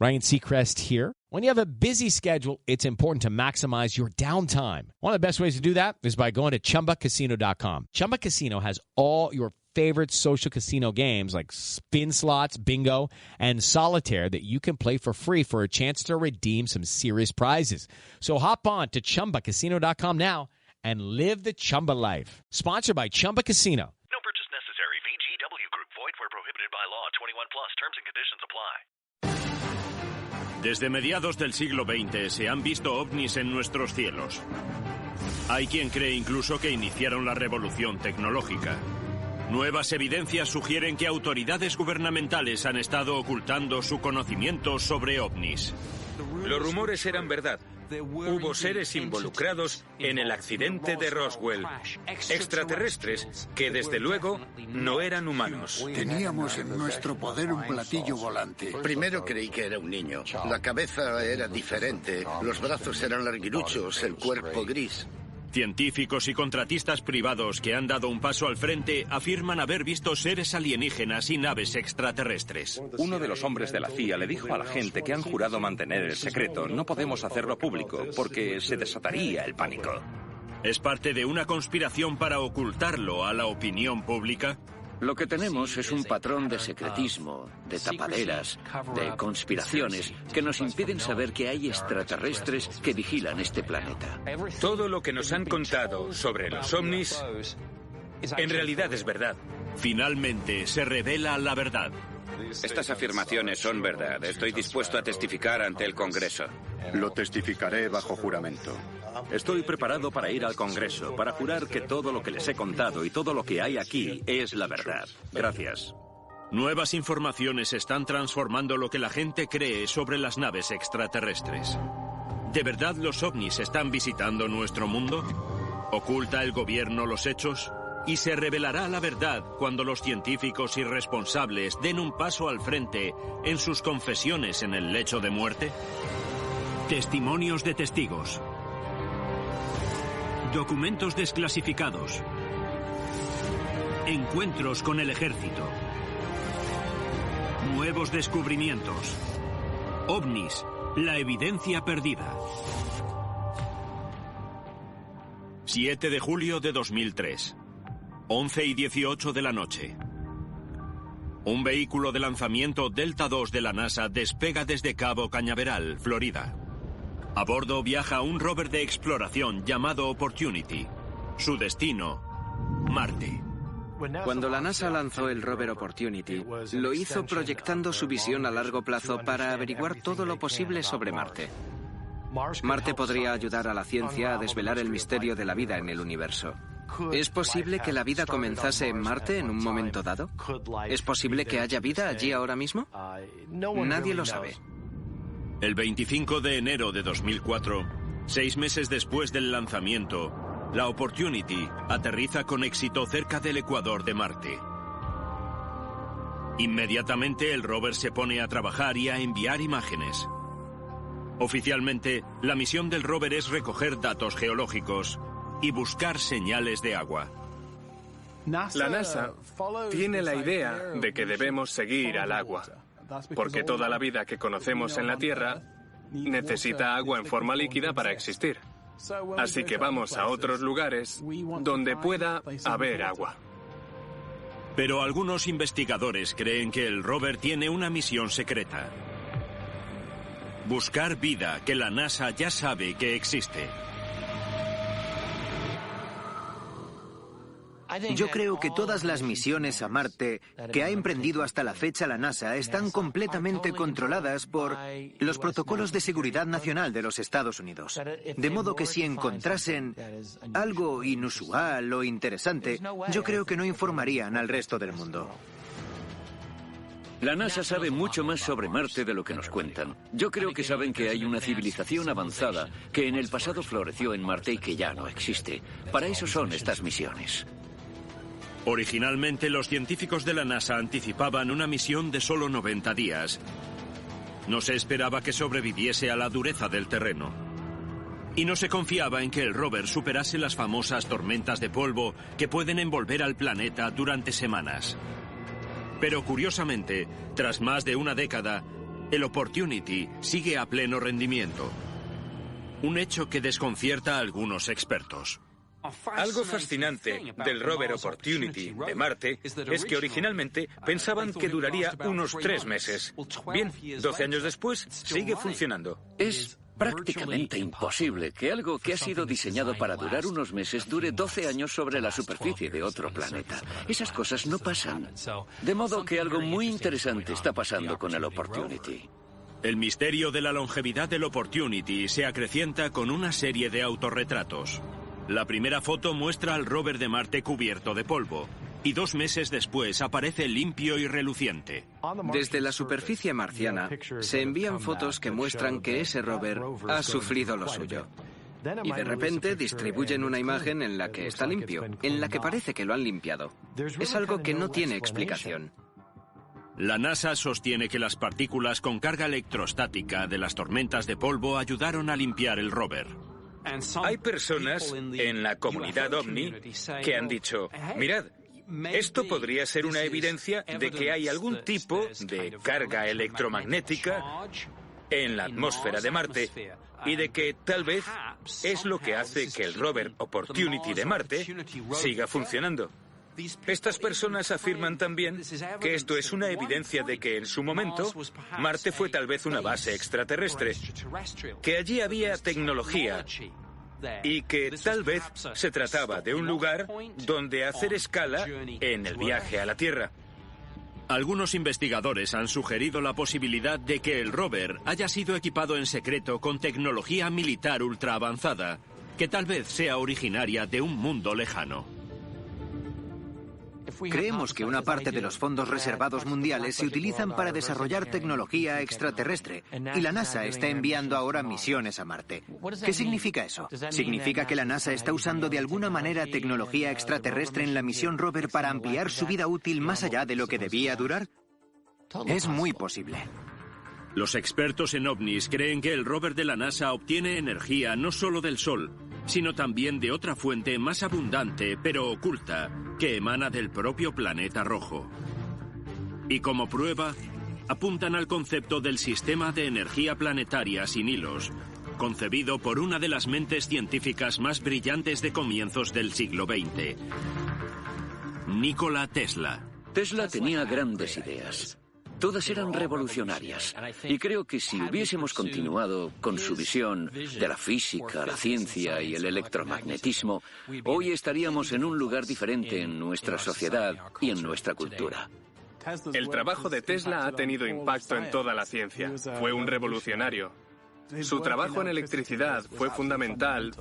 Ryan Seacrest here. When you have a busy schedule, it's important to maximize your downtime. One of the best ways to do that is by going to ChumbaCasino.com. Chumba Casino has all your favorite social casino games like spin slots, bingo, and solitaire that you can play for free for a chance to redeem some serious prizes. So hop on to ChumbaCasino.com now and live the Chumba life. Sponsored by Chumba Casino. No purchase necessary. VGW Group. Void where prohibited by law. 21 plus. Terms and conditions apply. Desde mediados del siglo XX se han visto ovnis en nuestros cielos. Hay quien cree incluso que iniciaron la revolución tecnológica. Nuevas evidencias sugieren que autoridades gubernamentales han estado ocultando su conocimiento sobre ovnis. Los rumores eran verdad. Hubo seres involucrados en el accidente de Roswell. Extraterrestres que, desde luego, no eran humanos. Teníamos en nuestro poder un platillo volante. Primero creí que era un niño. La cabeza era diferente, los brazos eran larguiruchos, el cuerpo gris. Científicos y contratistas privados que han dado un paso al frente afirman haber visto seres alienígenas y naves extraterrestres. Uno de los hombres de la CIA le dijo a la gente que han jurado mantener el secreto: no podemos hacerlo público porque se desataría el pánico. ¿Es parte de una conspiración para ocultarlo a la opinión pública? Lo que tenemos es un patrón de secretismo, de tapaderas, de conspiraciones que nos impiden saber que hay extraterrestres que vigilan este planeta. Todo lo que nos han contado sobre los ovnis en realidad es verdad. Finalmente se revela la verdad. Estas afirmaciones son verdad. Estoy dispuesto a testificar ante el Congreso. Lo testificaré bajo juramento. Estoy preparado para ir al Congreso, para jurar que todo lo que les he contado y todo lo que hay aquí es la verdad. Gracias. Nuevas informaciones están transformando lo que la gente cree sobre las naves extraterrestres. ¿De verdad los ovnis están visitando nuestro mundo? ¿Oculta el gobierno los hechos? ¿Y se revelará la verdad cuando los científicos y responsables den un paso al frente en sus confesiones en el lecho de muerte? Testimonios de testigos. Documentos desclasificados. Encuentros con el ejército. Nuevos descubrimientos. OVNIs, la evidencia perdida. 7 de julio de 2003. 11:18 de la noche. Un vehículo de lanzamiento Delta II de la NASA despega desde Cabo Cañaveral, Florida. A bordo viaja un rover de exploración llamado Opportunity. Su destino, Marte. Cuando la NASA lanzó el rover Opportunity, lo hizo proyectando su visión a largo plazo para averiguar todo lo posible sobre Marte. Marte podría ayudar a la ciencia a desvelar el misterio de la vida en el universo. ¿Es posible que la vida comenzase en Marte en un momento dado? ¿Es posible que haya vida allí ahora mismo? Nadie lo sabe. El 25 de enero de 2004, 6 meses después del lanzamiento, la Opportunity aterriza con éxito cerca del ecuador de Marte. Inmediatamente el rover se pone a trabajar y a enviar imágenes. Oficialmente, la misión del rover es recoger datos geológicos y buscar señales de agua. La NASA tiene la idea de que debemos seguir al agua, porque toda la vida que conocemos en la Tierra necesita agua en forma líquida para existir. Así que vamos a otros lugares donde pueda haber agua. Pero algunos investigadores creen que el rover tiene una misión secreta. Buscar vida que la NASA ya sabe que existe. Yo creo que todas las misiones a Marte que ha emprendido hasta la fecha la NASA están completamente controladas por los protocolos de seguridad nacional de los Estados Unidos. De modo que si encontrasen algo inusual o interesante, yo creo que no informarían al resto del mundo. La NASA sabe mucho más sobre Marte de lo que nos cuentan. Yo creo que saben que hay una civilización avanzada que en el pasado floreció en Marte y que ya no existe. Para eso son estas misiones. Originalmente, los científicos de la NASA anticipaban una misión de solo 90 días. No se esperaba que sobreviviese a la dureza del terreno. Y no se confiaba en que el rover superase las famosas tormentas de polvo que pueden envolver al planeta durante semanas. Pero curiosamente, tras más de una década, el Opportunity sigue a pleno rendimiento. Un hecho que desconcierta a algunos expertos. Algo fascinante del rover Opportunity de Marte es que originalmente pensaban que duraría unos 3 meses. Bien, 12 años después sigue funcionando. Es prácticamente imposible que algo que ha sido diseñado para durar unos meses dure 12 años sobre la superficie de otro planeta. Esas cosas no pasan. De modo que algo muy interesante está pasando con el Opportunity. El misterio de la longevidad del Opportunity se acrecienta con una serie de autorretratos. La primera foto muestra al rover de Marte cubierto de polvo, y 2 meses después aparece limpio y reluciente. Desde la superficie marciana se envían fotos que muestran que ese rover ha sufrido lo suyo. Y de repente distribuyen una imagen en la que está limpio, en la que parece que lo han limpiado. Es algo que no tiene explicación. La NASA sostiene que las partículas con carga electrostática de las tormentas de polvo ayudaron a limpiar el rover. Hay personas en la comunidad OVNI que han dicho, mirad, esto podría ser una evidencia de que hay algún tipo de carga electromagnética en la atmósfera de Marte y de que tal vez es lo que hace que el rover Opportunity de Marte siga funcionando. Estas personas afirman también que esto es una evidencia de que en su momento Marte fue tal vez una base extraterrestre, que allí había tecnología y que tal vez se trataba de un lugar donde hacer escala en el viaje a la Tierra. Algunos investigadores han sugerido la posibilidad de que el rover haya sido equipado en secreto con tecnología militar ultra avanzada, que tal vez sea originaria de un mundo lejano. Creemos que una parte de los fondos reservados mundiales se utilizan para desarrollar tecnología extraterrestre y la NASA está enviando ahora misiones a Marte. ¿Qué significa eso? ¿Significa que la NASA está usando de alguna manera tecnología extraterrestre en la misión rover para ampliar su vida útil más allá de lo que debía durar? Es muy posible. Los expertos en ovnis creen que el rover de la NASA obtiene energía no solo del Sol, sino también de otra fuente más abundante, pero oculta, que emana del propio planeta rojo. Y como prueba, apuntan al concepto del sistema de energía planetaria sin hilos, concebido por una de las mentes científicas más brillantes de comienzos del siglo XX, Nikola Tesla. Tesla tenía grandes ideas. Todas eran revolucionarias. Y creo que si hubiésemos continuado con su visión de la física, la ciencia y el electromagnetismo, hoy estaríamos en un lugar diferente en nuestra sociedad y en nuestra cultura. El trabajo de Tesla ha tenido impacto en toda la ciencia. Fue un revolucionario. Su trabajo en electricidad fue fundamental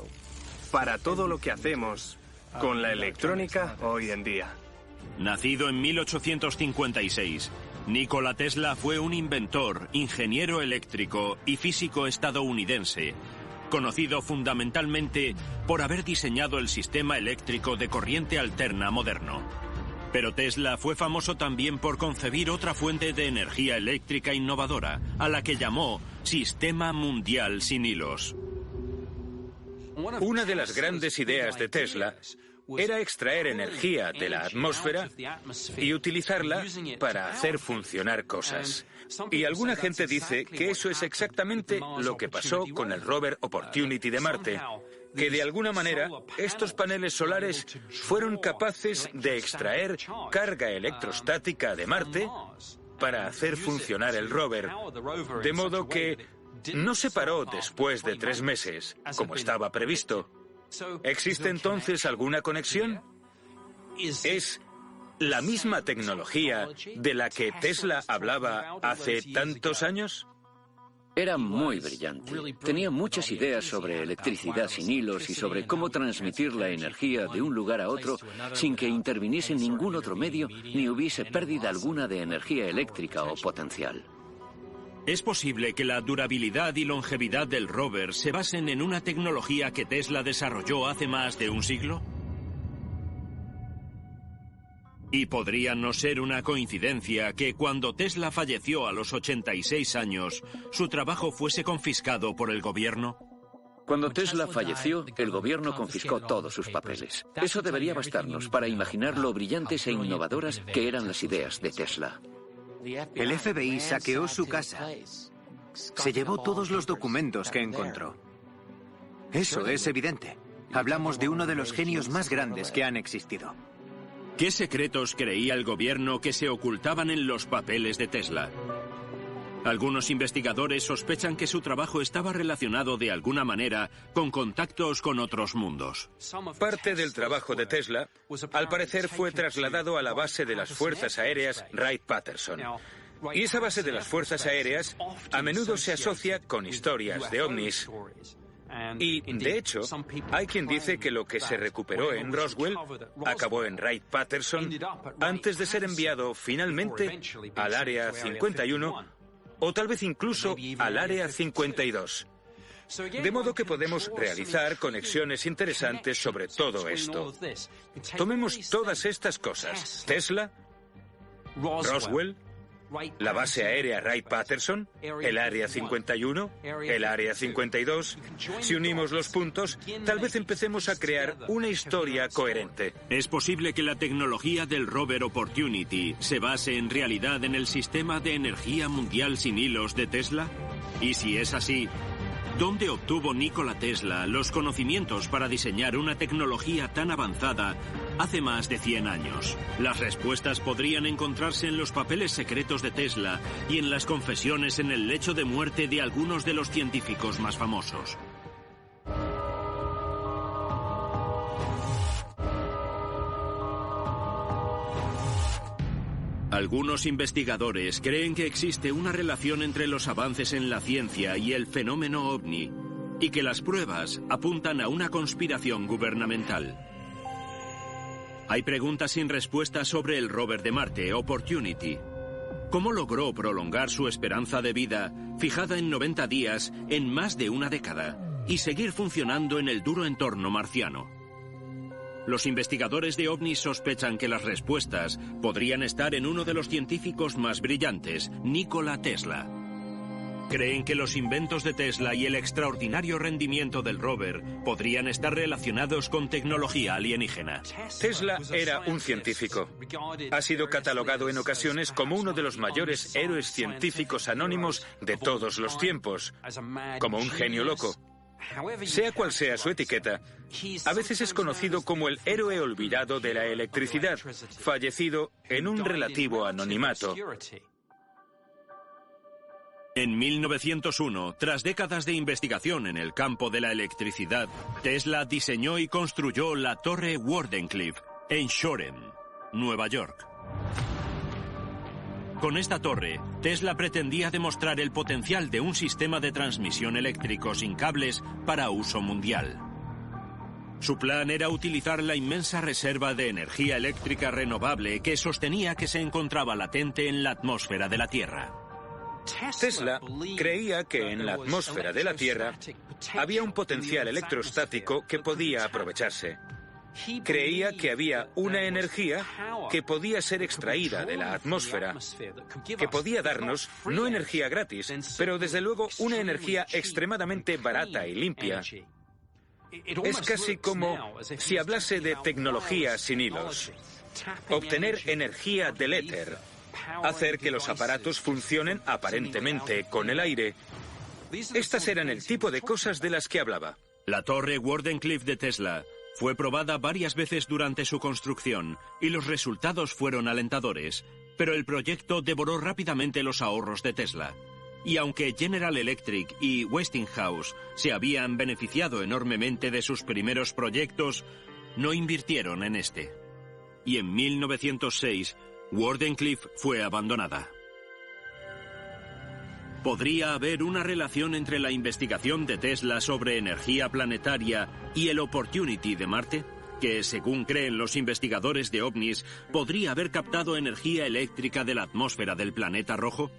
para todo lo que hacemos con la electrónica hoy en día. Nacido en 1856, Nikola Tesla fue un inventor, ingeniero eléctrico y físico estadounidense, conocido fundamentalmente por haber diseñado el sistema eléctrico de corriente alterna moderno. Pero Tesla fue famoso también por concebir otra fuente de energía eléctrica innovadora, a la que llamó Sistema Mundial sin Hilos. Una de las grandes ideas de Tesla era extraer energía de la atmósfera y utilizarla para hacer funcionar cosas. Y alguna gente dice que eso es exactamente lo que pasó con el rover Opportunity de Marte, que de alguna manera estos paneles solares fueron capaces de extraer carga electrostática de Marte para hacer funcionar el rover, de modo que no se paró después de 3 meses, como estaba previsto. ¿Existe entonces alguna conexión? ¿Es la misma tecnología de la que Tesla hablaba hace tantos años? Era muy brillante. Tenía muchas ideas sobre electricidad sin hilos y sobre cómo transmitir la energía de un lugar a otro sin que interviniese ningún otro medio ni hubiese pérdida alguna de energía eléctrica o potencial. ¿Es posible que la durabilidad y longevidad del rover se basen en una tecnología que Tesla desarrolló hace más de un siglo? ¿Y podría no ser una coincidencia que cuando Tesla falleció a los 86 años, su trabajo fuese confiscado por el gobierno? Cuando Tesla falleció, el gobierno confiscó todos sus papeles. Eso debería bastarnos para imaginar lo brillantes e innovadoras que eran las ideas de Tesla. El FBI saqueó su casa. Se llevó todos los documentos que encontró. Eso es evidente. Hablamos de uno de los genios más grandes que han existido. ¿Qué secretos creía el gobierno que se ocultaban en los papeles de Tesla? Algunos investigadores sospechan que su trabajo estaba relacionado de alguna manera con contactos con otros mundos. Parte del trabajo de Tesla, al parecer, fue trasladado a la base de las Fuerzas Aéreas Wright-Patterson. Y esa base de las Fuerzas Aéreas a menudo se asocia con historias de ovnis. Y, de hecho, hay quien dice que lo que se recuperó en Roswell acabó en Wright-Patterson antes de ser enviado finalmente al Área 51 o tal vez incluso al Área 52. De modo que podemos realizar conexiones interesantes sobre todo esto. Tomemos todas estas cosas: Tesla, Roswell, la base aérea Wright-Patterson, el Área 51, el Área 52. Si unimos los puntos, tal vez empecemos a crear una historia coherente. ¿Es posible que la tecnología del rover Opportunity se base en realidad en el sistema de energía mundial sin hilos de Tesla? Y si es así, ¿dónde obtuvo Nikola Tesla los conocimientos para diseñar una tecnología tan avanzada hace más de 100 años? Las respuestas podrían encontrarse en los papeles secretos de Tesla y en las confesiones en el lecho de muerte de algunos de los científicos más famosos. Algunos investigadores creen que existe una relación entre los avances en la ciencia y el fenómeno ovni, y que las pruebas apuntan a una conspiración gubernamental. Hay preguntas sin respuesta sobre el rover de Marte, Opportunity. ¿Cómo logró prolongar su esperanza de vida, fijada en 90 días, en más de una década, y seguir funcionando en el duro entorno marciano? Los investigadores de ovnis sospechan que las respuestas podrían estar en uno de los científicos más brillantes, Nikola Tesla. Creen que los inventos de Tesla y el extraordinario rendimiento del rover podrían estar relacionados con tecnología alienígena. Tesla era un científico. Ha sido catalogado en ocasiones como uno de los mayores héroes científicos anónimos de todos los tiempos, como un genio loco. Sea cual sea su etiqueta, a veces es conocido como el héroe olvidado de la electricidad, fallecido en un relativo anonimato. En 1901, tras décadas de investigación en el campo de la electricidad, Tesla diseñó y construyó la Torre Wardenclyffe en Shoreham, Nueva York. Con esta torre, Tesla pretendía demostrar el potencial de un sistema de transmisión eléctrico sin cables para uso mundial. Su plan era utilizar la inmensa reserva de energía eléctrica renovable que sostenía que se encontraba latente en la atmósfera de la Tierra. Tesla creía que en la atmósfera de la Tierra había un potencial electrostático que podía aprovecharse. Creía que había una energía que podía ser extraída de la atmósfera, que podía darnos no energía gratis, pero desde luego una energía extremadamente barata y limpia. Es casi como si hablase de tecnología sin hilos. Obtener energía del éter, hacer que los aparatos funcionen aparentemente con el aire. Estas eran el tipo de cosas de las que hablaba. La torre Wardenclyffe de Tesla fue probada varias veces durante su construcción y los resultados fueron alentadores, pero el proyecto devoró rápidamente los ahorros de Tesla. Y aunque General Electric y Westinghouse se habían beneficiado enormemente de sus primeros proyectos, no invirtieron en este. Y en 1906, Wardenclyffe fue abandonada. ¿Podría haber una relación entre la investigación de Tesla sobre energía planetaria y el Opportunity de Marte? Que, según creen los investigadores de ovnis, podría haber captado energía eléctrica de la atmósfera del planeta rojo.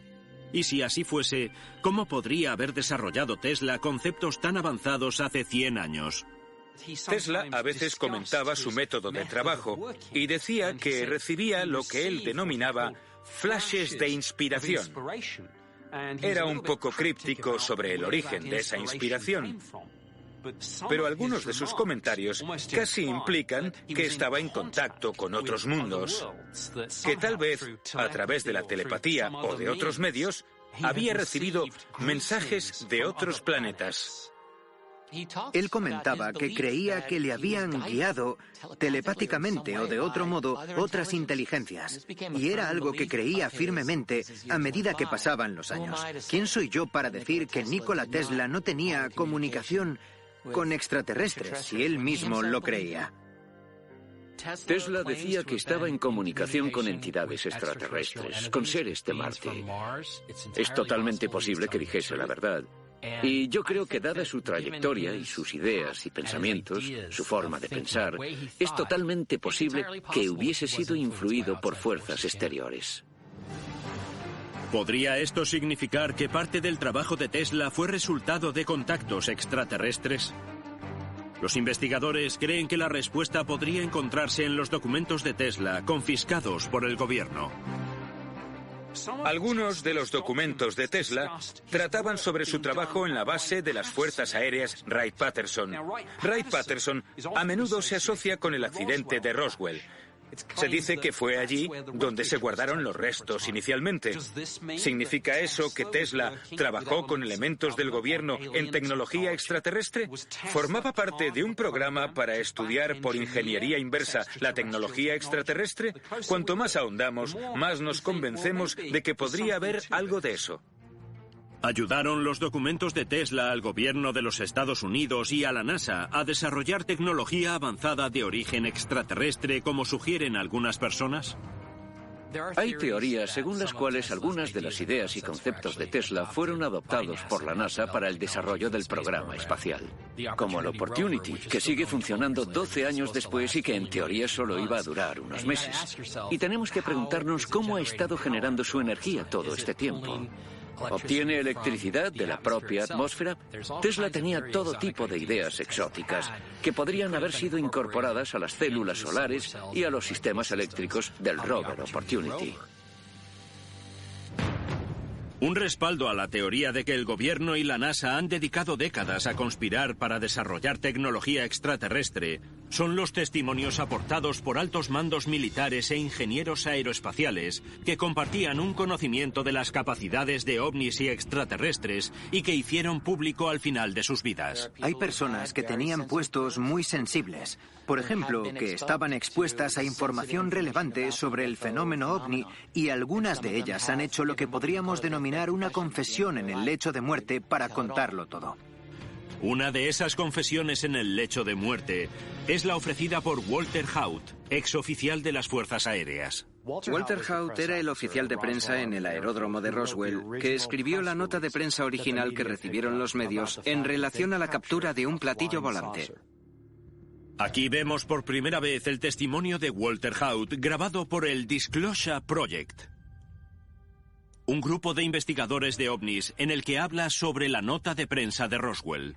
Y si así fuese, ¿cómo podría haber desarrollado Tesla conceptos tan avanzados hace 100 años? Tesla a veces comentaba su método de trabajo y decía que recibía lo que él denominaba flashes de inspiración. Era un poco críptico sobre el origen de esa inspiración. Pero algunos de sus comentarios casi implican que estaba en contacto con otros mundos, que tal vez, a través de la telepatía o de otros medios, había recibido mensajes de otros planetas. Él comentaba que creía que le habían guiado telepáticamente o de otro modo otras inteligencias, y era algo que creía firmemente a medida que pasaban los años. ¿Quién soy yo para decir que Nikola Tesla no tenía comunicación con extraterrestres si él mismo lo creía? Tesla decía que estaba en comunicación con entidades extraterrestres, con seres de Marte. Es totalmente posible que dijese la verdad. Y yo creo que dada su trayectoria y sus ideas y pensamientos, su forma de pensar, es totalmente posible que hubiese sido influido por fuerzas exteriores. ¿Podría esto significar que parte del trabajo de Tesla fue resultado de contactos extraterrestres? Los investigadores creen que la respuesta podría encontrarse en los documentos de Tesla confiscados por el gobierno. Algunos de los documentos de Tesla trataban sobre su trabajo en la base de las Fuerzas Aéreas Wright-Patterson. Wright-Patterson a menudo se asocia con el accidente de Roswell. Se dice que fue allí donde se guardaron los restos inicialmente. ¿Significa eso que Tesla trabajó con elementos del gobierno en tecnología extraterrestre? ¿Formaba parte de un programa para estudiar por ingeniería inversa la tecnología extraterrestre? Cuanto más ahondamos, más nos convencemos de que podría haber algo de eso. ¿Ayudaron los documentos de Tesla al gobierno de los Estados Unidos y a la NASA a desarrollar tecnología avanzada de origen extraterrestre, como sugieren algunas personas? Hay teorías según las cuales algunas de las ideas y conceptos de Tesla fueron adoptados por la NASA para el desarrollo del programa espacial, como el Opportunity, que sigue funcionando 12 años después y que en teoría solo iba a durar unos meses. Y tenemos que preguntarnos cómo ha estado generando su energía todo este tiempo. ¿Obtiene electricidad de la propia atmósfera? Tesla tenía todo tipo de ideas exóticas que podrían haber sido incorporadas a las células solares y a los sistemas eléctricos del rover Opportunity. Un respaldo a la teoría de que el gobierno y la NASA han dedicado décadas a conspirar para desarrollar tecnología extraterrestre son los testimonios aportados por altos mandos militares e ingenieros aeroespaciales que compartían un conocimiento de las capacidades de ovnis y extraterrestres y que hicieron público al final de sus vidas. Hay personas que tenían puestos muy sensibles, por ejemplo, que estaban expuestas a información relevante sobre el fenómeno ovni, y algunas de ellas han hecho lo que podríamos denominar una confesión en el lecho de muerte para contarlo todo. Una de esas confesiones en el lecho de muerte es la ofrecida por Walter Haut, exoficial de las Fuerzas Aéreas. Walter Haut era el oficial de prensa en el aeródromo de Roswell que escribió la nota de prensa original que recibieron los medios en relación a la captura de un platillo volante. Aquí vemos por primera vez el testimonio de Walter Haut grabado por el Disclosure Project, un grupo de investigadores de ovnis en el que habla sobre la nota de prensa de Roswell.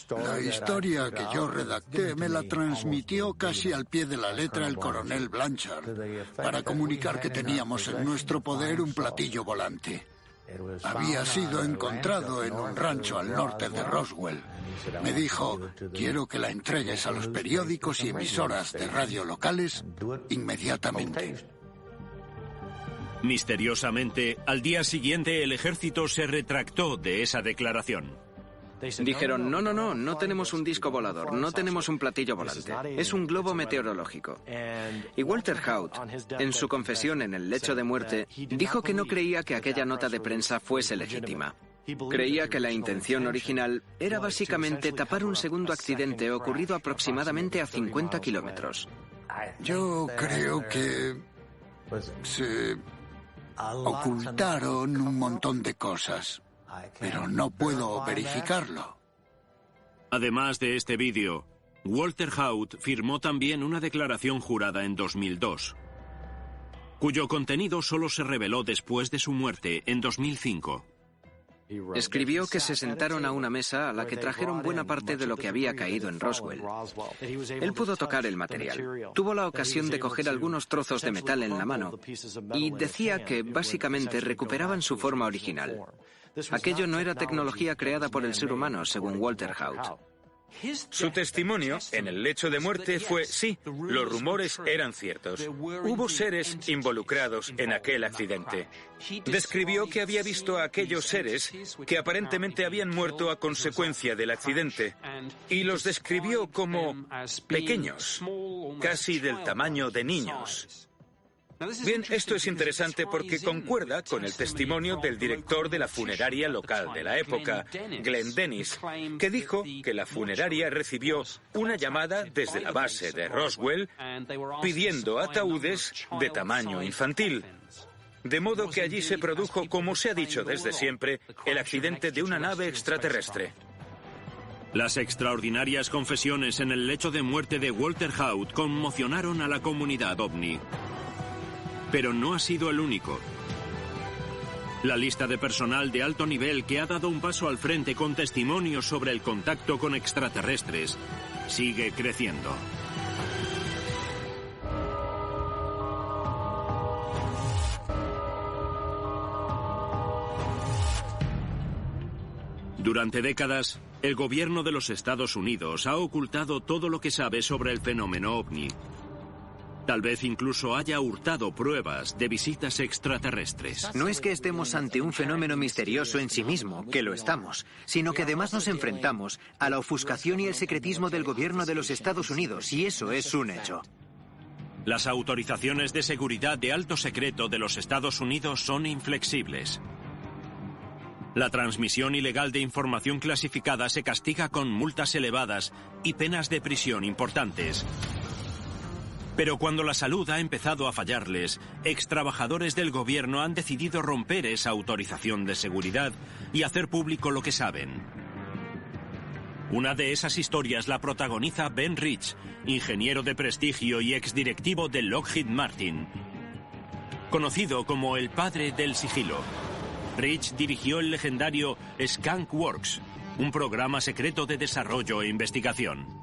La historia que yo redacté me la transmitió casi al pie de la letra el coronel Blanchard para comunicar que teníamos en nuestro poder un platillo volante. Había sido encontrado en un rancho al norte de Roswell. Me dijo, quiero que la entregues a los periódicos y emisoras de radio locales inmediatamente. Misteriosamente, al día siguiente el ejército se retractó de esa declaración. Dijeron, no tenemos un disco volador, no tenemos un platillo volante, es un globo meteorológico. Y Walter Haut, en su confesión en el lecho de muerte, dijo que no creía que aquella nota de prensa fuese legítima. Creía que la intención original era básicamente tapar un segundo accidente ocurrido aproximadamente a 50 kilómetros. Yo creo que se ocultaron un montón de cosas, pero no puedo verificarlo. Además de este vídeo, Walter Haut firmó también una declaración jurada en 2002, cuyo contenido solo se reveló después de su muerte en 2005. Escribió que se sentaron a una mesa a la que trajeron buena parte de lo que había caído en Roswell. Él pudo tocar el material. Tuvo la ocasión de coger algunos trozos de metal en la mano y decía que básicamente recuperaban su forma original. Aquello no era tecnología creada por el ser humano, según Walter Haut. Su testimonio en el lecho de muerte fue: sí, los rumores eran ciertos. Hubo seres involucrados en aquel accidente. Describió que había visto a aquellos seres que aparentemente habían muerto a consecuencia del accidente y los describió como pequeños, casi del tamaño de niños. Bien, esto es interesante porque concuerda con el testimonio del director de la funeraria local de la época, Glenn Dennis, que dijo que la funeraria recibió una llamada desde la base de Roswell pidiendo ataúdes de tamaño infantil. De modo que allí se produjo, como se ha dicho desde siempre, el accidente de una nave extraterrestre. Las extraordinarias confesiones en el lecho de muerte de Walter Haut conmocionaron a la comunidad ovni. Pero no ha sido el único. La lista de personal de alto nivel que ha dado un paso al frente con testimonios sobre el contacto con extraterrestres sigue creciendo. Durante décadas, el gobierno de los Estados Unidos ha ocultado todo lo que sabe sobre el fenómeno ovni. Tal vez incluso haya hurtado pruebas de visitas extraterrestres. No es que estemos ante un fenómeno misterioso en sí mismo, que lo estamos, sino que además nos enfrentamos a la ofuscación y el secretismo del gobierno de los Estados Unidos, y eso es un hecho. Las autorizaciones de seguridad de alto secreto de los Estados Unidos son inflexibles. La transmisión ilegal de información clasificada se castiga con multas elevadas y penas de prisión importantes. Pero cuando la salud ha empezado a fallarles, extrabajadores del gobierno han decidido romper esa autorización de seguridad y hacer público lo que saben. Una de esas historias la protagoniza Ben Rich, ingeniero de prestigio y exdirectivo de Lockheed Martin. Conocido como el padre del sigilo, Rich dirigió el legendario Skunk Works, un programa secreto de desarrollo e investigación.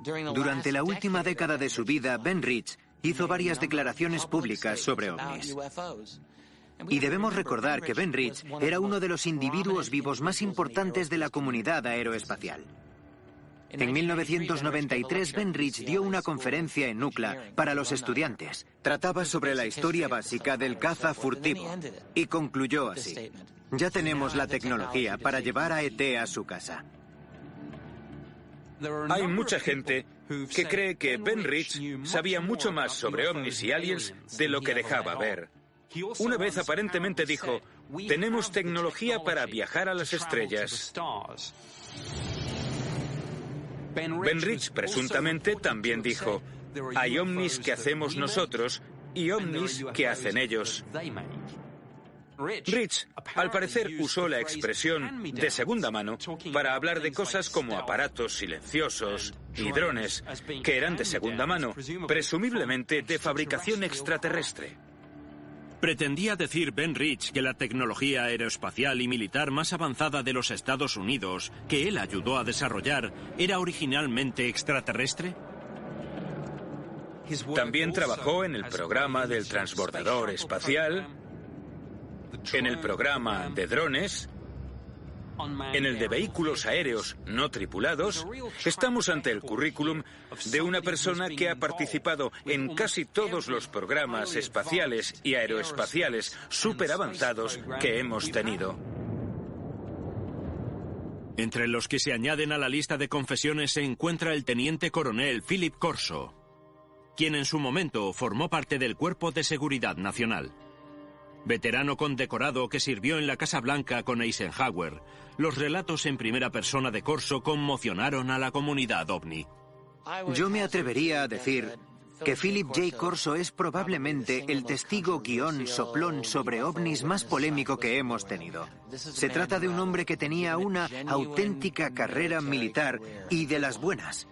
Durante la última década de su vida, Ben Rich hizo varias declaraciones públicas sobre ovnis. Y debemos recordar que Ben Rich era uno de los individuos vivos más importantes de la comunidad aeroespacial. En 1993, Ben Rich dio una conferencia en UCLA para los estudiantes. Trataba sobre la historia básica del caza furtivo y concluyó así: ya tenemos la tecnología para llevar a ET a su casa. Hay mucha gente que cree que Ben Rich sabía mucho más sobre ovnis y aliens de lo que dejaba ver. Una vez aparentemente dijo: tenemos tecnología para viajar a las estrellas. Ben Rich presuntamente también dijo: hay ovnis que hacemos nosotros y ovnis que hacen ellos. Rich, al parecer, usó la expresión de segunda mano para hablar de cosas como aparatos silenciosos y drones, que eran de segunda mano, presumiblemente de fabricación extraterrestre. Pretendía decir Ben Rich que la tecnología aeroespacial y militar más avanzada de los Estados Unidos, que él ayudó a desarrollar, era originalmente extraterrestre. También trabajó en el programa del transbordador espacial, en el programa de drones, en el de vehículos aéreos no tripulados. Estamos ante el currículum de una persona que ha participado en casi todos los programas espaciales y aeroespaciales superavanzados que hemos tenido. Entre los que se añaden a la lista de confesiones se encuentra el teniente coronel Philip Corso, quien en su momento formó parte del Cuerpo de Seguridad Nacional. Veterano condecorado que sirvió en la Casa Blanca con Eisenhower, los relatos en primera persona de Corso conmocionaron a la comunidad ovni. Yo me atrevería a decir que Philip J. Corso es probablemente el testigo soplón sobre ovnis más polémico que hemos tenido. Se trata de un hombre que tenía una auténtica carrera militar y de las buenas.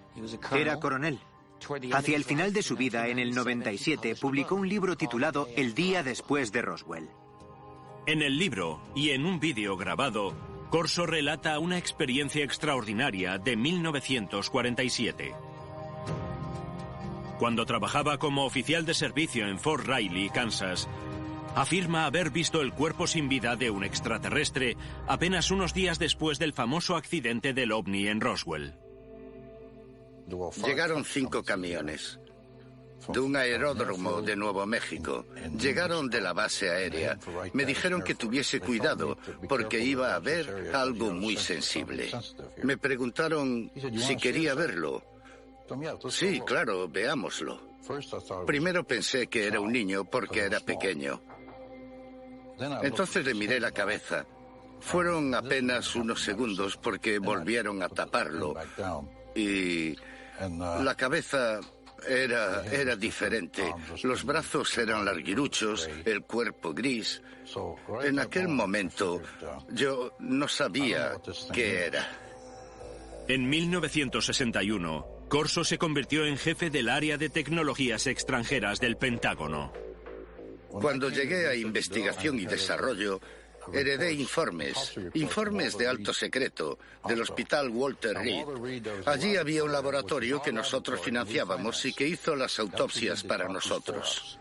Era coronel. Hacia el final de su vida, en el 97, publicó un libro titulado El día después de Roswell. En el libro y en un vídeo grabado, Corso relata una experiencia extraordinaria de 1947. Cuando trabajaba como oficial de servicio en Fort Riley, Kansas, afirma haber visto el cuerpo sin vida de un extraterrestre apenas unos días después del famoso accidente del ovni en Roswell. Llegaron 5 camiones de un aeródromo de Nuevo México. Llegaron de la base aérea. Me dijeron que tuviese cuidado porque iba a haber algo muy sensible. Me preguntaron si quería verlo. Sí, claro, veámoslo. Primero pensé que era un niño porque era pequeño. Entonces le miré la cabeza. Fueron apenas unos segundos porque volvieron a taparlo. Y la cabeza era diferente. Los brazos eran larguiruchos, el cuerpo gris. En aquel momento yo no sabía qué era. En 1961, Corso se convirtió en jefe del área de tecnologías extranjeras del Pentágono. Cuando llegué a investigación y desarrollo, heredé informes de alto secreto del Hospital Walter Reed. Allí había un laboratorio que nosotros financiábamos y que hizo las autopsias para nosotros.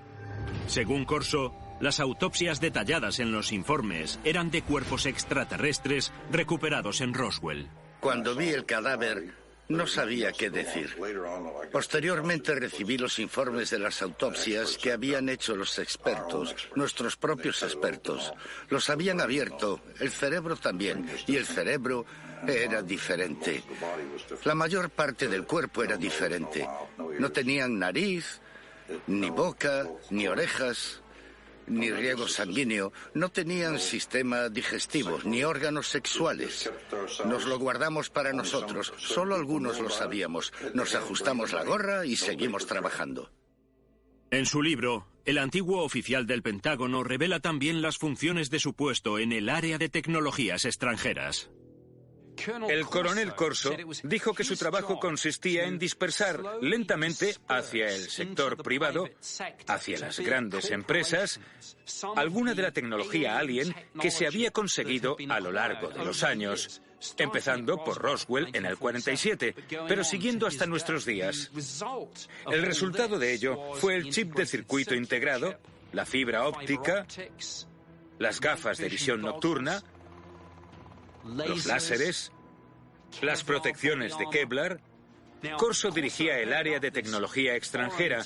Según Corso, las autopsias detalladas en los informes eran de cuerpos extraterrestres recuperados en Roswell. Cuando vi el cadáver, no sabía qué decir. Posteriormente recibí los informes de las autopsias que habían hecho los expertos, nuestros propios expertos. Los habían abierto, el cerebro también, y el cerebro era diferente. La mayor parte del cuerpo era diferente. No tenían nariz, ni boca, ni orejas, ni riego sanguíneo. No tenían sistema digestivo, ni órganos sexuales. Nos lo guardamos para nosotros. Solo algunos lo sabíamos. Nos ajustamos la gorra y seguimos trabajando. En su libro, el antiguo oficial del Pentágono revela también las funciones de su puesto en el área de tecnologías extranjeras. El coronel Corso dijo que su trabajo consistía en dispersar lentamente hacia el sector privado, hacia las grandes empresas, alguna de la tecnología alien que se había conseguido a lo largo de los años, empezando por Roswell en el 47, pero siguiendo hasta nuestros días. El resultado de ello fue el chip de circuito integrado, la fibra óptica, las gafas de visión nocturna, los láseres, las protecciones de Kevlar. Corso dirigía el área de tecnología extranjera,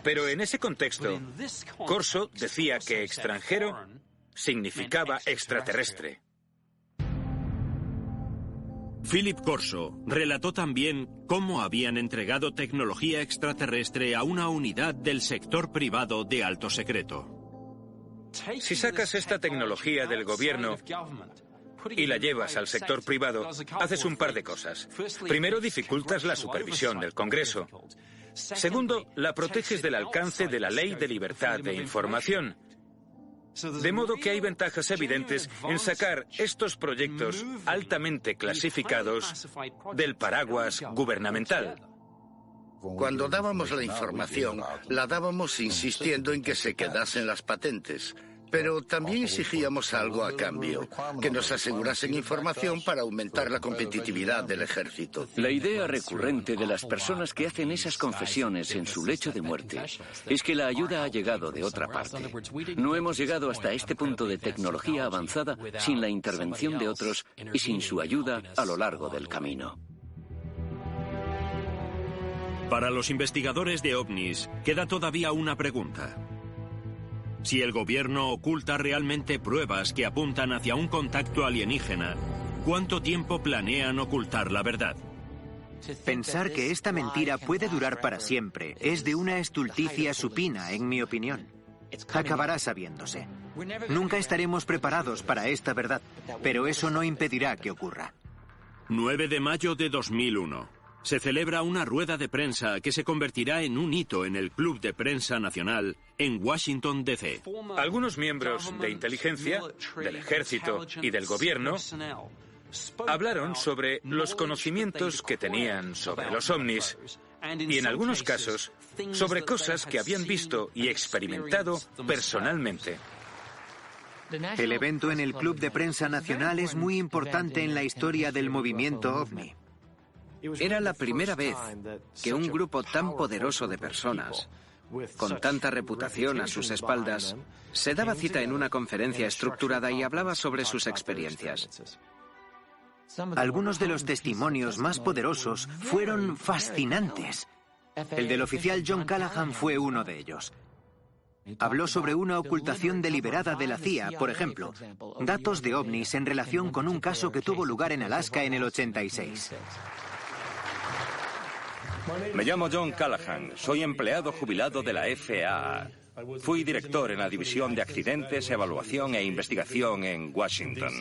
pero en ese contexto, Corso decía que extranjero significaba extraterrestre. Philip Corso relató también cómo habían entregado tecnología extraterrestre a una unidad del sector privado de alto secreto. Si sacas esta tecnología del gobierno y la llevas al sector privado, haces un par de cosas. Primero, dificultas la supervisión del Congreso. Segundo, la proteges del alcance de la Ley de Libertad de Información. De modo que hay ventajas evidentes en sacar estos proyectos altamente clasificados del paraguas gubernamental. Cuando dábamos la información, la dábamos insistiendo en que se quedasen las patentes. Pero también exigíamos algo a cambio, que nos asegurasen información para aumentar la competitividad del ejército. La idea recurrente de las personas que hacen esas confesiones en su lecho de muerte es que la ayuda ha llegado de otra parte. No hemos llegado hasta este punto de tecnología avanzada sin la intervención de otros y sin su ayuda a lo largo del camino. Para los investigadores de ovnis, queda todavía una pregunta. Si el gobierno oculta realmente pruebas que apuntan hacia un contacto alienígena, ¿cuánto tiempo planean ocultar la verdad? Pensar que esta mentira puede durar para siempre es de una estulticia supina, en mi opinión. Acabará sabiéndose. Nunca estaremos preparados para esta verdad, pero eso no impedirá que ocurra. 9 de mayo de 2001. Se celebra una rueda de prensa que se convertirá en un hito en el Club de Prensa Nacional en Washington, D.C. Algunos miembros de inteligencia, del ejército y del gobierno hablaron sobre los conocimientos que tenían sobre los ovnis y, en algunos casos, sobre cosas que habían visto y experimentado personalmente. El evento en el Club de Prensa Nacional es muy importante en la historia del movimiento OVNI. Era la primera vez que un grupo tan poderoso de personas con tanta reputación a sus espaldas, se daba cita en una conferencia estructurada y hablaba sobre sus experiencias. Algunos de los testimonios más poderosos fueron fascinantes. El del oficial John Callahan fue uno de ellos. Habló sobre una ocultación deliberada de la CIA, por ejemplo, datos de ovnis en relación con un caso que tuvo lugar en Alaska en el 86. Me llamo John Callahan, soy empleado jubilado de la FAA. Fui director en la División de Accidentes, Evaluación e Investigación en Washington.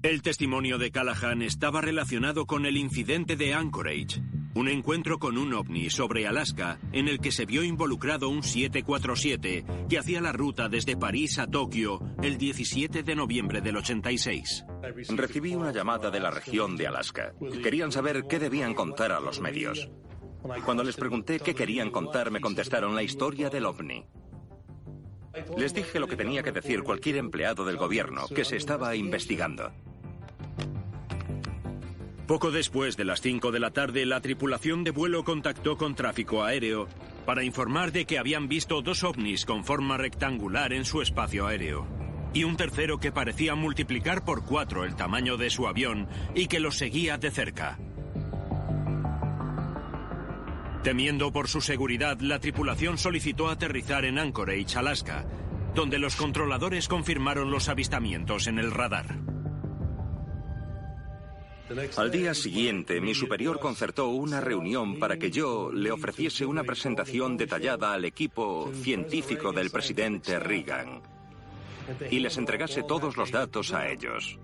El testimonio de Callahan estaba relacionado con el incidente de Anchorage, un encuentro con un ovni sobre Alaska en el que se vio involucrado un 747 que hacía la ruta desde París a Tokio el 17 de noviembre del 86. Recibí una llamada de la región de Alaska. Querían saber qué debían contar a los medios. Cuando les pregunté qué querían contar, me contestaron la historia del ovni. Les dije lo que tenía que decir cualquier empleado del gobierno, que se estaba investigando. Poco después de las 5 de la tarde, la tripulación de vuelo contactó con tráfico aéreo para informar de que habían visto 2 ovnis con forma rectangular en su espacio aéreo y un tercero que parecía multiplicar por 4 el tamaño de su avión y que los seguía de cerca. Temiendo por su seguridad, la tripulación solicitó aterrizar en Anchorage, Alaska, donde los controladores confirmaron los avistamientos en el radar. Al día siguiente, mi superior concertó una reunión para que yo le ofreciese una presentación detallada al equipo científico del presidente Reagan y les entregase todos los datos a ellos.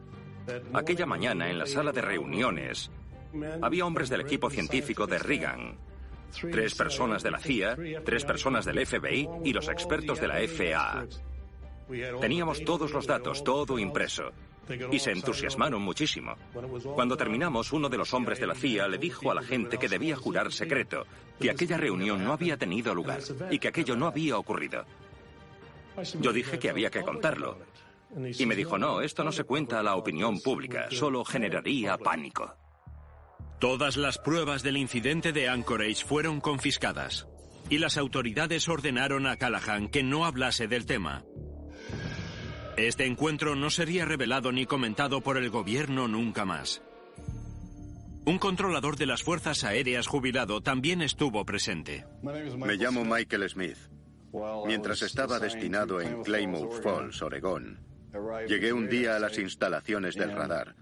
Aquella mañana, en la sala de reuniones, había hombres del equipo científico de Reagan, 3 personas de la CIA, 3 personas del FBI y los expertos de la FAA. Teníamos todos los datos, todo impreso. Y se entusiasmaron muchísimo. Cuando terminamos, uno de los hombres de la CIA le dijo a la gente que debía jurar secreto, que aquella reunión no había tenido lugar y que aquello no había ocurrido. Yo dije que había que contarlo. Y me dijo, no, esto no se cuenta a la opinión pública, solo generaría pánico. Todas las pruebas del incidente de Anchorage fueron confiscadas y las autoridades ordenaron a Callahan que no hablase del tema. Este encuentro no sería revelado ni comentado por el gobierno nunca más. Un controlador de las Fuerzas Aéreas jubilado también estuvo presente. Me llamo Michael Smith. Mientras estaba destinado en Klamath Falls, Oregón, llegué un día a las instalaciones del radar.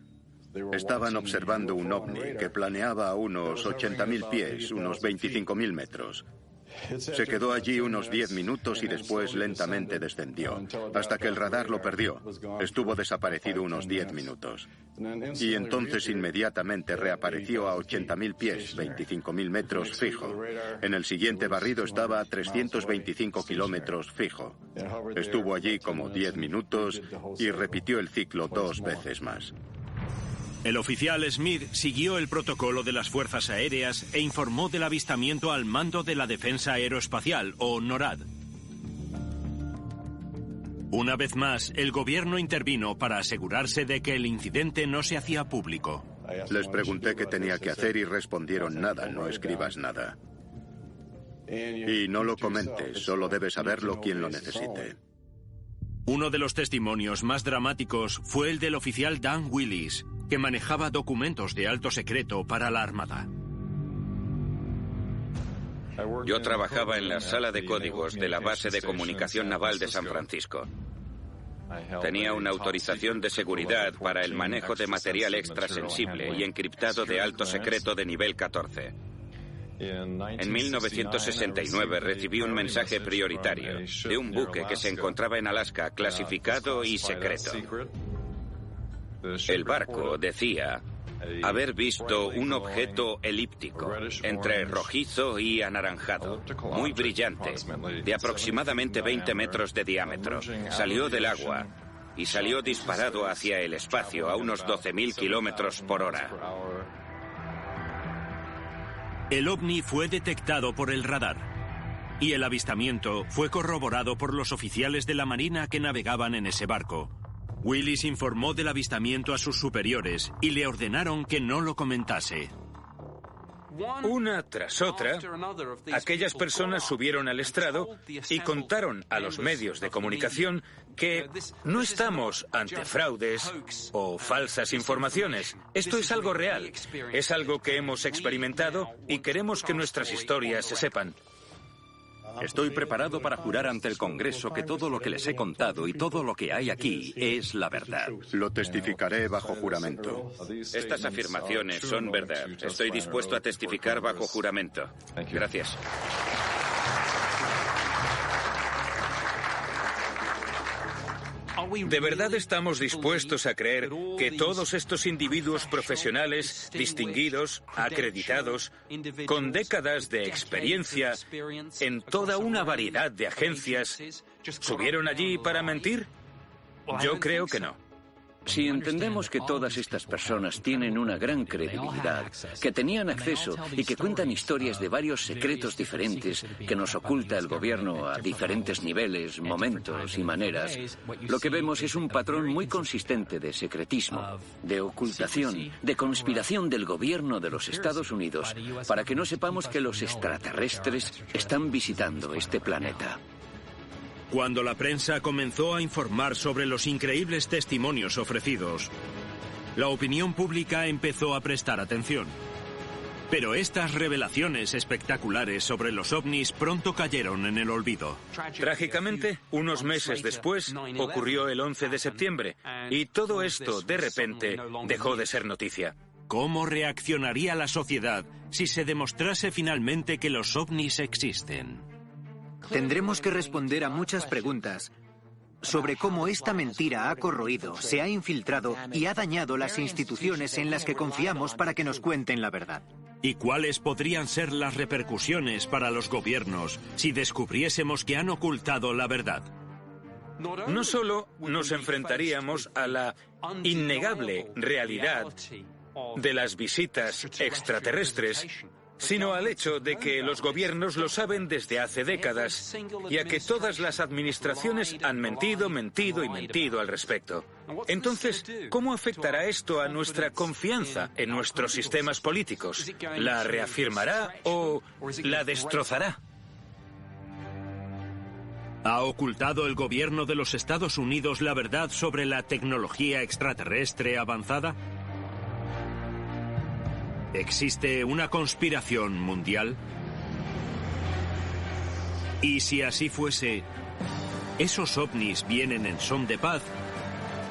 Estaban observando un ovni que planeaba a unos 80.000 pies, unos 25.000 metros. Se quedó allí unos 10 minutos y después lentamente descendió, hasta que el radar lo perdió. Estuvo desaparecido unos 10 minutos. Y entonces inmediatamente reapareció a 80.000 pies, 25.000 metros fijo. En el siguiente barrido estaba a 325 kilómetros fijo. Estuvo allí como 10 minutos y repitió el ciclo 2 veces más. El oficial Smith siguió el protocolo de las Fuerzas Aéreas e informó del avistamiento al mando de la Defensa Aeroespacial, o NORAD. Una vez más, el gobierno intervino para asegurarse de que el incidente no se hacía público. Les pregunté qué tenía que hacer y respondieron, nada, no escribas nada. Y no lo comentes, solo debe saberlo quien lo necesite. Uno de los testimonios más dramáticos fue el del oficial Dan Willis, que manejaba documentos de alto secreto para la Armada. Yo trabajaba en la sala de códigos de la base de comunicación naval de San Francisco. Tenía una autorización de seguridad para el manejo de material extrasensible y encriptado de alto secreto de nivel 14. En 1969 recibí un mensaje prioritario de un buque que se encontraba en Alaska, clasificado y secreto. El barco decía haber visto un objeto elíptico, entre rojizo y anaranjado, muy brillante, de aproximadamente 20 metros de diámetro. Salió del agua y salió disparado hacia el espacio a unos 12.000 kilómetros por hora. El ovni fue detectado por el radar y el avistamiento fue corroborado por los oficiales de la Marina que navegaban en ese barco. Willis informó del avistamiento a sus superiores y le ordenaron que no lo comentase. Una tras otra, aquellas personas subieron al estrado y contaron a los medios de comunicación que no estamos ante fraudes o falsas informaciones. Esto es algo real, es algo que hemos experimentado y queremos que nuestras historias se sepan. Estoy preparado para jurar ante el Congreso que todo lo que les he contado y todo lo que hay aquí es la verdad. Lo testificaré bajo juramento. Estas afirmaciones son verdad. Estoy dispuesto a testificar bajo juramento. Gracias. ¿De verdad estamos dispuestos a creer que todos estos individuos profesionales, distinguidos, acreditados, con décadas de experiencia en toda una variedad de agencias, subieron allí para mentir? Yo creo que no. Si entendemos que todas estas personas tienen una gran credibilidad, que tenían acceso y que cuentan historias de varios secretos diferentes que nos oculta el gobierno a diferentes niveles, momentos y maneras, lo que vemos es un patrón muy consistente de secretismo, de ocultación, de conspiración del gobierno de los Estados Unidos para que no sepamos que los extraterrestres están visitando este planeta. Cuando la prensa comenzó a informar sobre los increíbles testimonios ofrecidos, la opinión pública empezó a prestar atención. Pero estas revelaciones espectaculares sobre los ovnis pronto cayeron en el olvido. Trágicamente, unos meses después, ocurrió el 11 de septiembre, y todo esto, de repente, dejó de ser noticia. ¿Cómo reaccionaría la sociedad si se demostrase finalmente que los ovnis existen? Tendremos que responder a muchas preguntas sobre cómo esta mentira ha corroído, se ha infiltrado y ha dañado las instituciones en las que confiamos para que nos cuenten la verdad. ¿Y cuáles podrían ser las repercusiones para los gobiernos si descubriésemos que han ocultado la verdad? No solo nos enfrentaríamos a la innegable realidad de las visitas extraterrestres, sino al hecho de que los gobiernos lo saben desde hace décadas y a que todas las administraciones han mentido al respecto. Entonces, ¿cómo afectará esto a nuestra confianza en nuestros sistemas políticos? ¿La reafirmará o la destrozará? ¿Ha ocultado el gobierno de los Estados Unidos la verdad sobre la tecnología extraterrestre avanzada? ¿Existe una conspiración mundial? Y si así fuese, ¿esos ovnis vienen en son de paz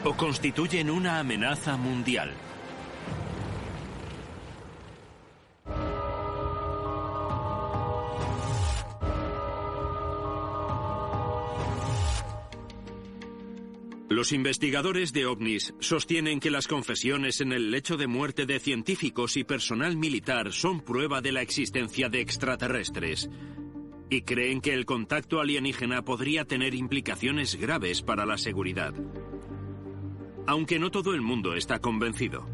o constituyen una amenaza mundial? Los investigadores de ovnis sostienen que las confesiones en el lecho de muerte de científicos y personal militar son prueba de la existencia de extraterrestres y creen que el contacto alienígena podría tener implicaciones graves para la seguridad. Aunque no todo el mundo está convencido.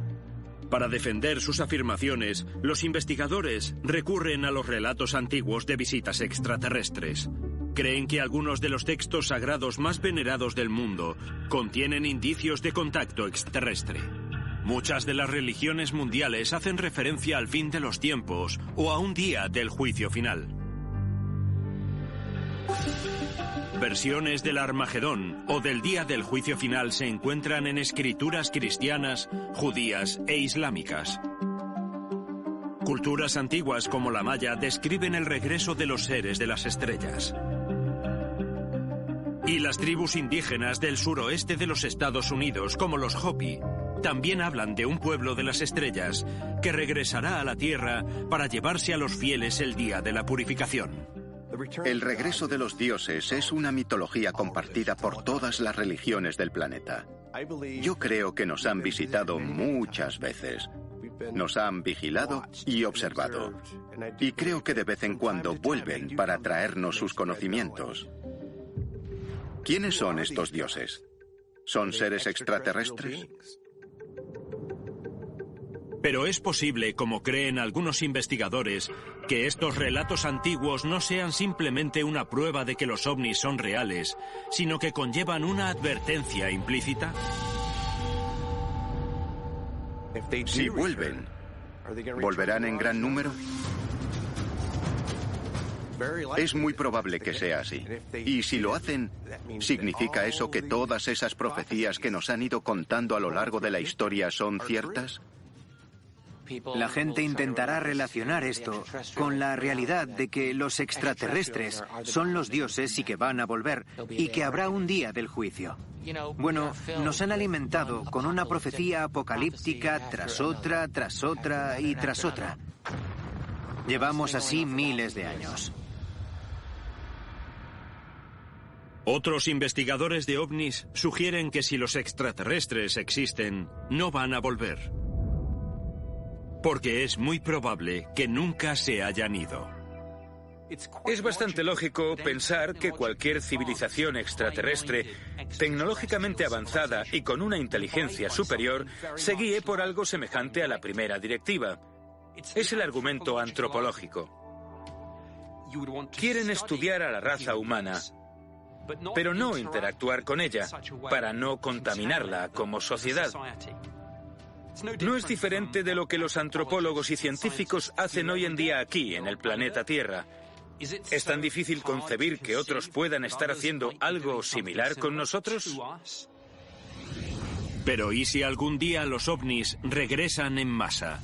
Para defender sus afirmaciones, los investigadores recurren a los relatos antiguos de visitas extraterrestres. Creen que algunos de los textos sagrados más venerados del mundo contienen indicios de contacto extraterrestre. Muchas de las religiones mundiales hacen referencia al fin de los tiempos o a un día del juicio final. Versiones del Armagedón o del día del juicio final se encuentran en escrituras cristianas, judías e islámicas. Culturas antiguas como la maya describen el regreso de los seres de las estrellas. Y las tribus indígenas del suroeste de los Estados Unidos, como los Hopi, también hablan de un pueblo de las estrellas que regresará a la Tierra para llevarse a los fieles el día de la purificación. El regreso de los dioses es una mitología compartida por todas las religiones del planeta. Yo creo que nos han visitado muchas veces. Nos han vigilado y observado. Y creo que de vez en cuando vuelven para traernos sus conocimientos. ¿Quiénes son estos dioses? ¿Son seres extraterrestres? Pero es posible, como creen algunos investigadores, que estos relatos antiguos no sean simplemente una prueba de que los ovnis son reales, sino que conllevan una advertencia implícita. Si vuelven, ¿Volverán en gran número? Es muy probable que sea así. Y si lo hacen, ¿significa eso que todas esas profecías que nos han ido contando a lo largo de la historia son ciertas? La gente intentará relacionar esto con la realidad de que los extraterrestres son los dioses y que van a volver, y que habrá un día del juicio. Bueno, nos han alimentado con una profecía apocalíptica tras otra, tras otra y tras otra. Llevamos así miles de años. Otros investigadores de ovnis sugieren que si los extraterrestres existen, no van a volver. Porque es muy probable que nunca se hayan ido. Es bastante lógico pensar que cualquier civilización extraterrestre, tecnológicamente avanzada y con una inteligencia superior, se guíe por algo semejante a la primera directiva. Es el argumento antropológico. Quieren estudiar a la raza humana, pero no interactuar con ella, para no contaminarla como sociedad. No es diferente de lo que los antropólogos y científicos hacen hoy en día aquí, en el planeta Tierra. ¿Es tan difícil concebir que otros puedan estar haciendo algo similar con nosotros? Pero ¿y si algún día los ovnis regresan en masa?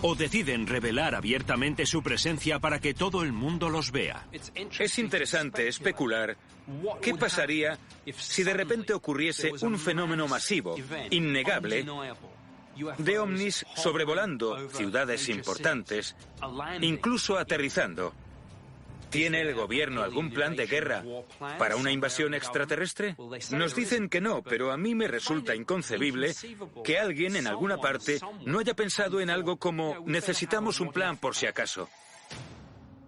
¿O deciden revelar abiertamente su presencia para que todo el mundo los vea? Es interesante especular qué pasaría si de repente ocurriese un fenómeno masivo, innegable, de ovnis sobrevolando ciudades importantes, incluso aterrizando. ¿Tiene el gobierno algún plan de guerra para una invasión extraterrestre? Nos dicen que no, pero a mí me resulta inconcebible que alguien en alguna parte no haya pensado en algo como necesitamos un plan por si acaso.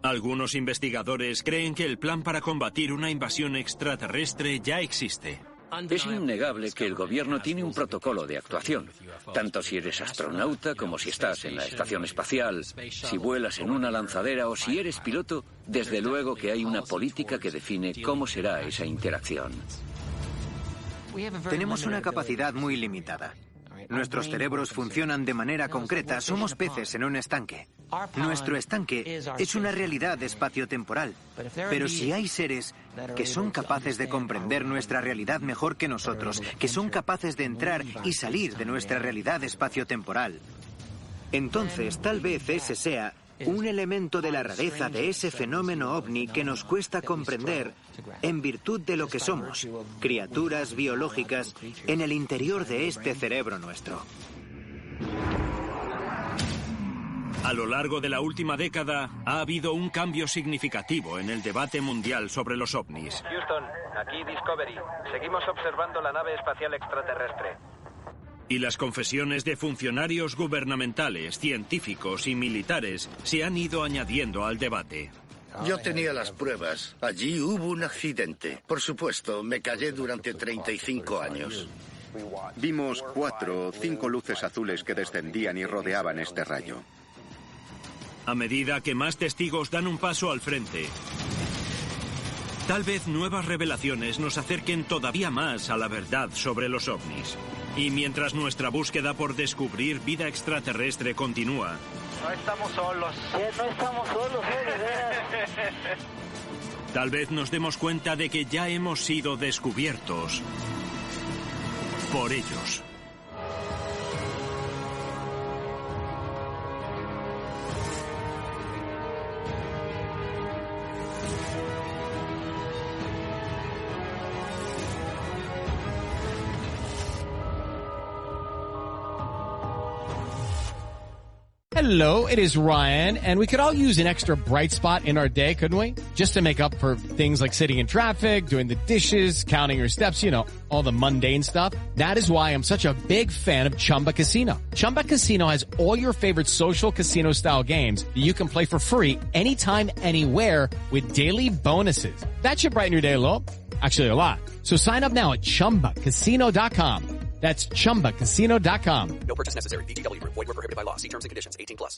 Algunos investigadores creen que el plan para combatir una invasión extraterrestre ya existe. Es innegable que el gobierno tiene un protocolo de actuación, tanto si eres astronauta como si estás en la estación espacial, si vuelas en una lanzadera o si eres piloto, desde luego que hay una política que define cómo será esa interacción. Tenemos una capacidad muy limitada. Nuestros cerebros funcionan de manera concreta, somos peces en un estanque. Nuestro estanque es una realidad espaciotemporal, pero si hay seres que son capaces de comprender nuestra realidad mejor que nosotros, que son capaces de entrar y salir de nuestra realidad espaciotemporal, entonces tal vez ese sea un elemento de la rareza de ese fenómeno ovni que nos cuesta comprender en virtud de lo que somos, criaturas biológicas en el interior de este cerebro nuestro. A lo largo de la última década ha habido un cambio significativo en el debate mundial sobre los ovnis. Houston, aquí Discovery. Seguimos observando la nave espacial extraterrestre. Y las confesiones de funcionarios gubernamentales, científicos y militares se han ido añadiendo al debate. Yo tenía las pruebas. Allí hubo un accidente. Por supuesto, me callé durante 35 años. Vimos 4 o 5 luces azules que descendían y rodeaban este rayo. A medida que más testigos dan un paso al frente, tal vez nuevas revelaciones nos acerquen todavía más a la verdad sobre los ovnis. Y mientras nuestra búsqueda por descubrir vida extraterrestre continúa, No estamos solos. No estamos solos, tal vez nos demos cuenta de que ya hemos sido descubiertos por ellos. Hello, it is Ryan, and we could all use an extra bright spot in our day, couldn't we? Just to make up for things like sitting in traffic, doing the dishes, counting your steps, you know, all the mundane stuff. That is why I'm such a big fan of Chumba Casino. Chumba Casino has all your favorite social casino-style games that you can play for free anytime, anywhere with daily bonuses. That should brighten your day a little. Actually, a lot. So sign up now at ChumbaCasino.com. That's ChumbaCasino.com. No purchase necessary. VGW Group. Void where prohibited by law. See terms and conditions. 18+.